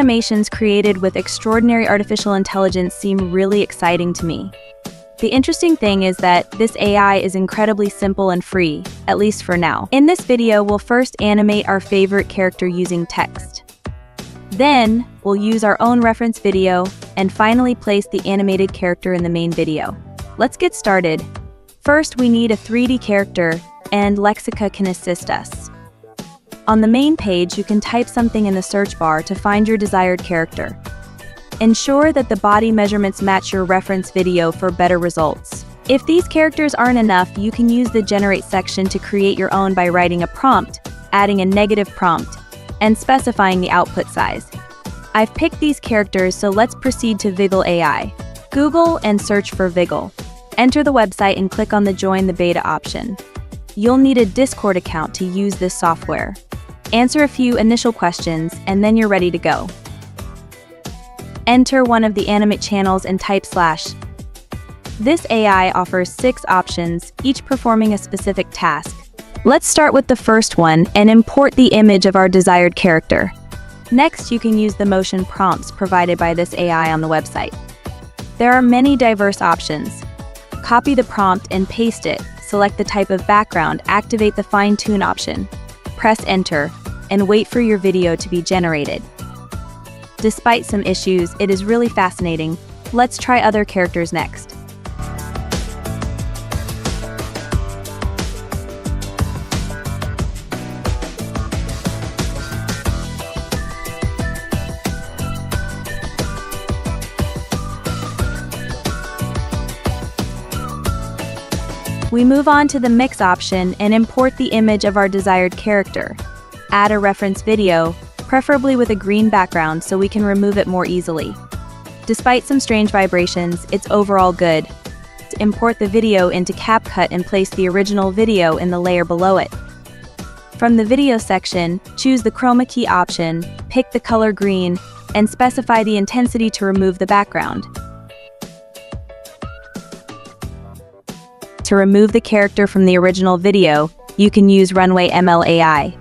animations created with extraordinary artificial intelligence seem really exciting to me. The interesting thing is that this AI is incredibly simple and free, at least for now. In this video, we'll first animate our favorite character using text. Then, we'll use our own reference video, and finally place the animated character in the main video. Let's get started. First, we need a 3D character, and Lexica can assist us. On the main page, you can type something in the search bar to find your desired character. Ensure that the body measurements match your reference video for better results. If these characters aren't enough, you can use the Generate section to create your own by writing a prompt, adding a negative prompt, and specifying the output size. I've picked these characters, so let's proceed to Viggle AI. Google and search for Viggle. Enter the website and click on the Join the Beta option. You'll need a Discord account to use this software. Answer a few initial questions, and then you're ready to go. Enter one of the Animate channels and type /. This AI offers 6 options, each performing a specific task. Let's start with the first one and import the image of our desired character. Next, you can use the motion prompts provided by this AI on the website. There are many diverse options. Copy the prompt and paste it, select the type of background, activate the fine-tune option, press enter, and wait for your video to be generated. Despite some issues, it is really fascinating. Let's try other characters next. We move on to the Mix option and import the image of our desired character. Add a reference video, preferably with a green background so we can remove it more easily. Despite some strange vibrations, it's overall good. Import the video into CapCut and place the original video in the layer below it. From the video section, choose the chroma key option, pick the color green, and specify the intensity to remove the background. To remove the character from the original video, you can use Runway ML AI.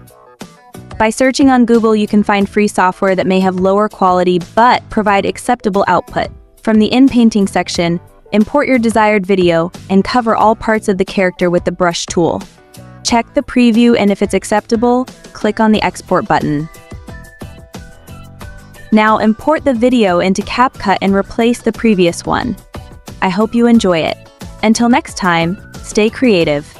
By searching on Google, you can find free software that may have lower quality but provide acceptable output. From the in-painting section, import your desired video and cover all parts of the character with the brush tool. Check the preview, and if it's acceptable, click on the export button. Now import the video into CapCut and replace the previous one. I hope you enjoy it. Until next time, stay creative.